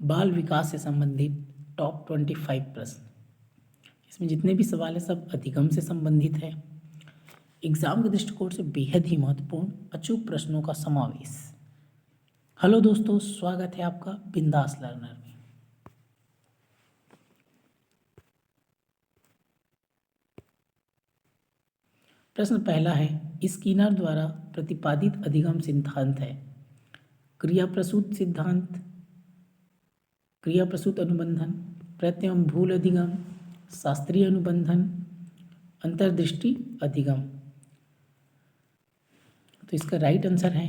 बाल विकास से संबंधित टॉप 25 प्रश्न। इसमें जितने भी सवाल हैं सब अधिगम से संबंधित है। एग्जाम के दृष्टिकोण से बेहद ही महत्वपूर्ण अचूक प्रश्नों का समावेश। हेलो दोस्तों, स्वागत है आपका बिंदास लर्नर में। प्रश्न पहला है, स्किनर द्वारा प्रतिपादित अधिगम सिद्धांत है क्रिया प्रसूत सिद्धांत, क्रिया प्रसूत अनुबंधन, प्रयत्न एवं भूल अधिगम, शास्त्रीय अनुबंधन, अंतर्दृष्टि अधिगम। तो इसका राइट आंसर है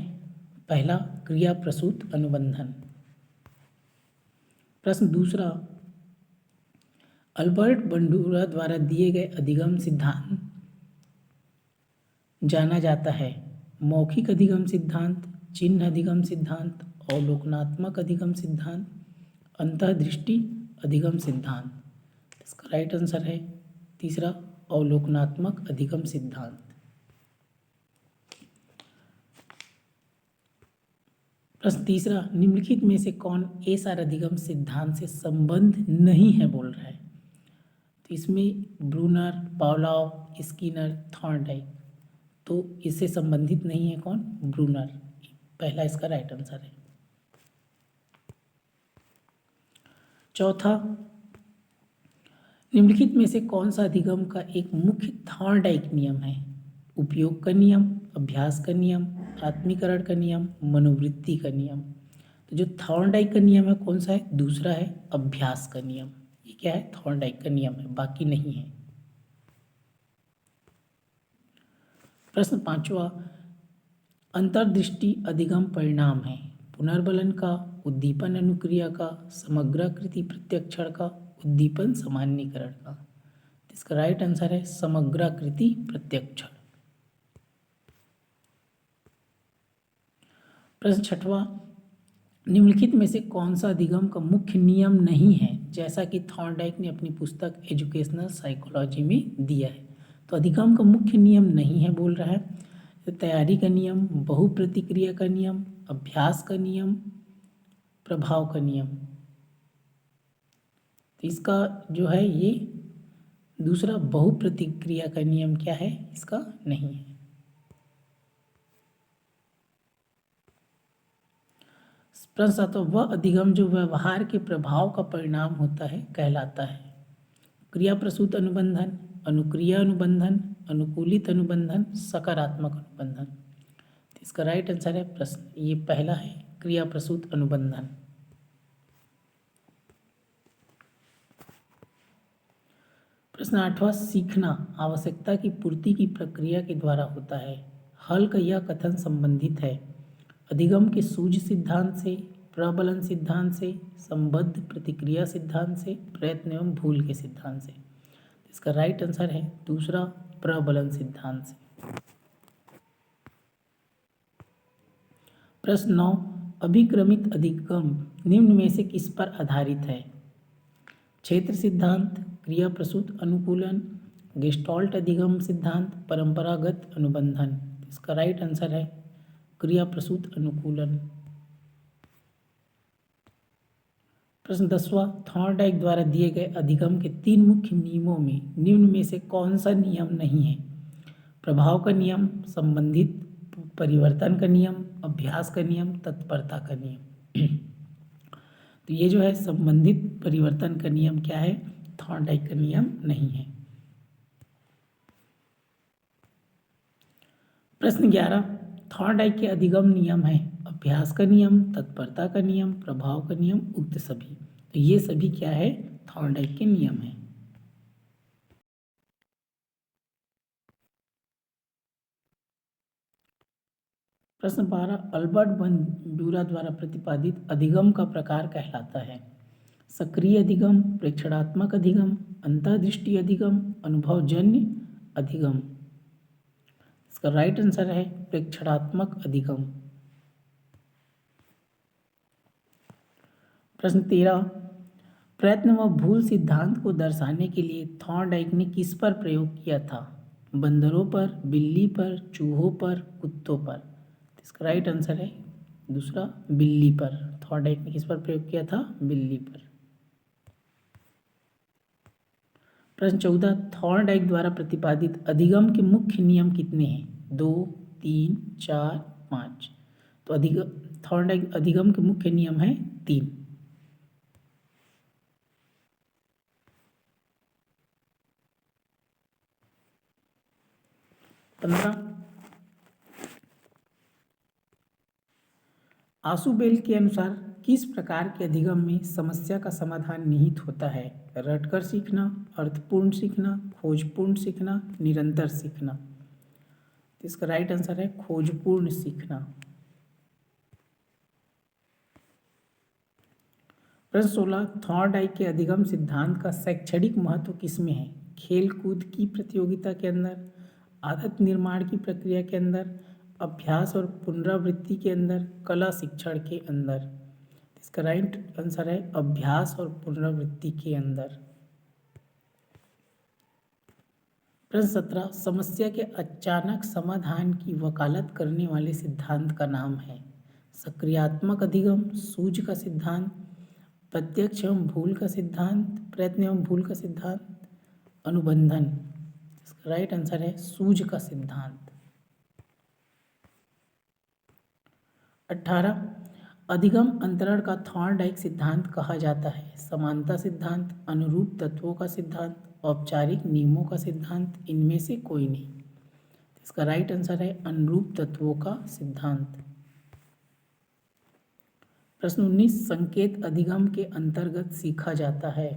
पहला, क्रिया प्रसूत अनुबंधन। प्रश्न दूसरा, अल्बर्ट बंडूरा द्वारा दिए गए अधिगम सिद्धांत जाना जाता है मौखिक अधिगम सिद्धांत, चिन्ह अधिगम सिद्धांत, अवलोकनात्मक अधिगम सिद्धांत, अंतर्दृष्टि अधिगम सिद्धांत। इसका राइट आंसर है तीसरा, अवलोकनात्मक अधिगम सिद्धांत। प्रश्न तीसरा, निम्नलिखित में से कौन एसार अधिगम सिद्धांत से संबंध नहीं है बोल रहा है। तो इसमें ब्रूनर, पावलॉव, स्किनर, थॉर्नडाइक, तो इससे संबंधित नहीं है कौन, ब्रूनर। पहला इसका राइट आंसर है। चौथा, निम्नलिखित में से कौन सा अधिगम का एक मुख्य थॉर्नडाइक नियम है। उपयोग का नियम, अभ्यास का नियम, आत्मीकरण का नियम, मनोवृत्ति का नियम। तो जो थॉर्नडाइक का नियम है कौन सा है, दूसरा है अभ्यास का नियम। ये क्या है, थॉर्नडाइक का नियम है, बाकी नहीं है। प्रश्न पांचवा, अंतर्दृष्टि अधिगम परिणाम है पुनर्बलन का, उद्दीपन अनुक्रिया का, समग्राकृति प्रत्यक्षण का, उद्दीपन सामान्यीकरण का। इसका राइट आंसर है समग्राकृति प्रत्यक्षण। प्रश्न छठवा, निम्नलिखित में से कौन सा अधिगम का मुख्य नियम नहीं है, जैसा कि थॉर्नडाइक ने अपनी पुस्तक एजुकेशनल साइकोलॉजी में दिया है। तो अधिगम का मुख्य नियम नहीं है बोल रहा है तैयारी का नियम, बहुप्रतिक्रिया का नियम, अभ्यास का नियम, प्रभाव का नियम। तो इसका जो है ये दूसरा बहुप्रतिक्रिया का नियम क्या है, इसका नहीं है। प्रश्न सातवां, वह अधिगम जो व्यवहार के प्रभाव का परिणाम होता है कहलाता है क्रिया प्रसूत अनुबंधन, अनुक्रिया अनुबंधन, अनुकूलित अनुबंधन, सकारात्मक अनुबंधन। इसका राइट आंसर है प्रश्न ये पहला है, क्रिया प्रसूत अनुबंधन। प्रश्न आठवां, सीखना आवश्यकता की पूर्ति की प्रक्रिया के द्वारा होता है। हल का यह कथन संबंधित है अधिगम के सूझ सिद्धांत से, प्रबलन सिद्धांत से, संबद्ध प्रतिक्रिया सिद्धांत से, प्रयत्न एवं भूल के सिद्धांत से। इसका राइट आंसर है दूसरा, प्रबलन सिद्धांत से। प्रश्न 9, अभिक्रमित अधिगम निम्न में से किस पर आधारित है। क्षेत्र सिद्धांत, क्रिया प्रसूत अनुकूलन, गेस्टाल्ट अधिगम सिद्धांत, परंपरागत अनुबंधन। इसका राइट आंसर है क्रिया प्रसूत अनुकूलन। प्रश्न 10वां, थॉर्नडाइक द्वारा दिए गए अधिगम के 3 मुख्य नियमों में निम्न में से कौन सा नियम नहीं है। प्रभाव का नियम, संबंधित परिवर्तन का नियम, अभ्यास का नियम, तत्परता का नियम। तो ये जो है संबंधित परिवर्तन का नियम क्या है, थॉर्नडाइक का नियम नहीं है। प्रश्न 11, थॉर्नडाइक के अधिगम नियम है अभ्यास का नियम, तत्परता का नियम, प्रभाव का नियम, उक्त सभी। तो ये सभी क्या है, थॉर्नडाइक के नियम है। प्रश्न 12, अल्बर्ट बंडूरा द्वारा प्रतिपादित अधिगम का प्रकार कहलाता है सक्रिय अधिगम, प्रेक्षणात्मक अधिगम, अंतर्दृष्टि अधिगम, अनुभवजन्य अधिगम। इसका राइट आंसर है प्रेक्षणात्मक अधिगम। प्रश्न 13, प्रयत्न व भूल सिद्धांत को दर्शाने के लिए थॉर्नडाइक ने किस पर प्रयोग किया था। बंदरों पर, बिल्ली पर, चूहों पर, कुत्तों पर। इसका राइट आंसर है दूसरा, बिल्ली पर। थॉर्नडाइक ने किस पर प्रयोग किया था? बिल्ली पर। प्रश्न 14, थॉर्नडाइक द्वारा प्रतिपादित अधिगम के मुख्य नियम कितने हैं? 2, 3, 4, 5। तो थॉर्नडाइक अधिगम के मुख्य नियम हैं 3। आशुबेल के अनुसार किस प्रकार के अधिगम में समस्या का समाधान निहित होता है? रटकर सीखना, अर्थपूर्ण सीखना, खोजपूर्ण सीखना, निरंतर सीखना। तो इसका राइट आंसर है खोजपूर्ण सीखना। प्रश्न 16, थॉर्नडाइक के अधिगम सिद्धांत का शैक्षणिक महत्व किसमें है? खेल कूद की प्रतियोगिता के अंदर, आदत निर्माण की प्रक्रिया के अंदर, अभ्यास और पुनरावृत्ति के अंदर, कला शिक्षण के अंदर। इसका राइट आंसर है अभ्यास और पुनरावृत्ति के अंदर। प्रश्न 17, समस्या के अचानक समाधान की वकालत करने वाले सिद्धांत का नाम है? सक्रियात्मक अधिगम, सूझ का सिद्धांत, प्रत्यक्ष एवं भूल का सिद्धांत, प्रयत्न एवं भूल का सिद्धांत, अनुबंधन। इसका राइट आंसर है सूझ का सिद्धांत। 18, अधिगम अंतरण का थॉर्नडाइक सिद्धांत कहा जाता है? समानता सिद्धांत, अनुरूप तत्वों का सिद्धांत, औपचारिक नियमों का सिद्धांत, इनमें से कोई नहीं। इसका राइट आंसर है अनुरूप तत्वों का सिद्धांत। प्रश्न 19, संकेत अधिगम के अंतर्गत सीखा जाता है?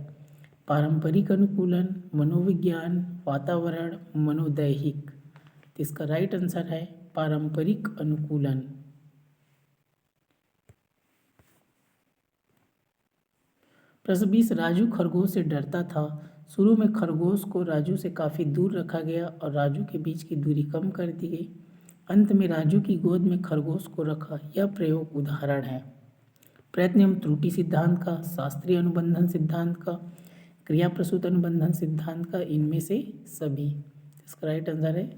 पारंपरिक अनुकूलन, मनोविज्ञान, वातावरण, मनोदैहिक। इसका राइट आंसर है पारंपरिक अनुकूलन। प्रश्न 20, राजू खरगोश से डरता था। शुरू में खरगोश को राजू से काफ़ी दूर रखा गया और राजू के बीच की दूरी कम कर दी गई। अंत में राजू की गोद में खरगोश को रखा। यह प्रयोग उदाहरण है प्रयत्न एवं त्रुटि सिद्धांत का, शास्त्रीय अनुबंधन सिद्धांत का, क्रिया प्रसूत अनुबंधन सिद्धांत का, इनमें से सभी। इसका राइट आंसर है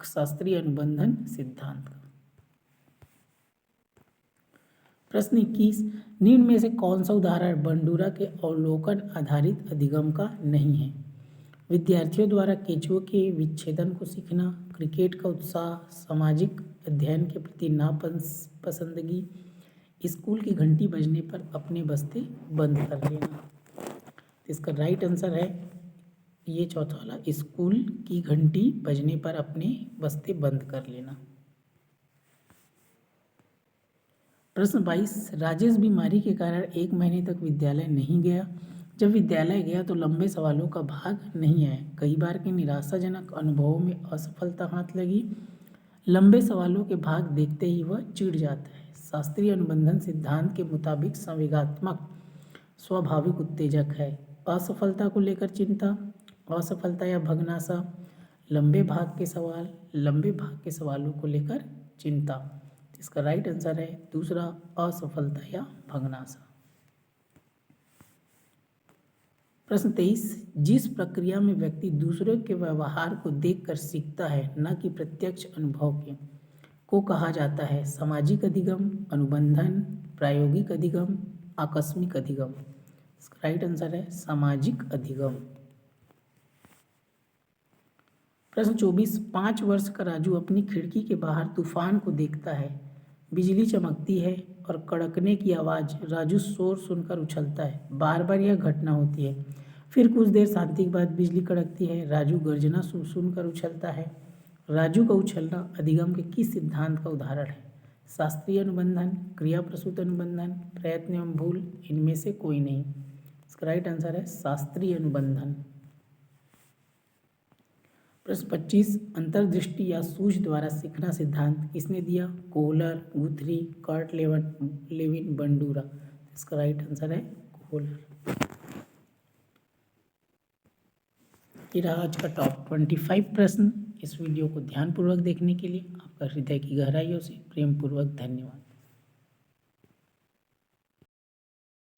शास्त्रीय अनुबंधन सिद्धांत का। प्रश्न 21, निम्न में से कौन सा उदाहरण बंडूरा के अवलोकन आधारित अधिगम का नहीं है? विद्यार्थियों द्वारा केंचुओं के विच्छेदन को सीखना, क्रिकेट का उत्साह, सामाजिक अध्ययन के प्रति नापसंदगी, स्कूल की घंटी बजने पर अपने बस्ते बंद कर लेना। इसका राइट आंसर है ये चौथा वाला, स्कूल की घंटी बजने पर अपने बस्ते बंद कर लेना। प्रश्न 22, राजेश बीमारी के कारण 1 महीने तक विद्यालय नहीं गया। जब विद्यालय गया तो लंबे सवालों का भाग नहीं आया। कई बार के निराशाजनक अनुभवों में असफलता हाथ लगी। लंबे सवालों के भाग देखते ही वह चिढ़ जाता है। शास्त्रीय अनुबंधन सिद्धांत के मुताबिक संवेगात्मक स्वाभाविक उत्तेजक है। असफलता को लेकर चिंता, असफलता या भगनासा, लंबे भाग के सवाल, लंबे भाग के सवालों को लेकर चिंता। इसका राइट आंसर है दूसरा, असफलता या भगनासा। प्रश्न 23, जिस प्रक्रिया में व्यक्ति दूसरों के व्यवहार को देखकर सीखता है, न कि प्रत्यक्ष अनुभव के, को कहा जाता है? सामाजिक अधिगम, अनुबंधन, प्रायोगिक अधिगम, आकस्मिक अधिगम। इसका राइट आंसर है सामाजिक अधिगम। प्रश्न 24, 5 वर्ष का राजू अपनी खिड़की के बाहर तूफान को देखता है। बिजली चमकती है और कड़कने की आवाज़। राजू शोर सुनकर उछलता है। बार बार यह घटना होती है। फिर कुछ देर शांति के बाद बिजली कड़कती है। राजू गर्जना सुनकर उछलता है। राजू का उछलना अधिगम के किस सिद्धांत का उदाहरण है? शास्त्रीय अनुबंधन, क्रिया प्रसूत अनुबंधन, प्रयत्न एवं भूल, इनमें से कोई नहीं। इसका राइट आंसर है शास्त्रीय अनुबंधन। प्रश्न 25, अंतर्दृष्टि या सूझ द्वारा सीखना सिद्धांत किसने दिया? Kohler, Guthrie, Kurt Lewin, Bandura. इसका राइट आंसर है कोहलर। ये रहा आज का टॉप 25 प्रश्न। इस वीडियो को ध्यानपूर्वक देखने के लिए आपका हृदय की गहराइयों से प्रेमपूर्वक धन्यवाद।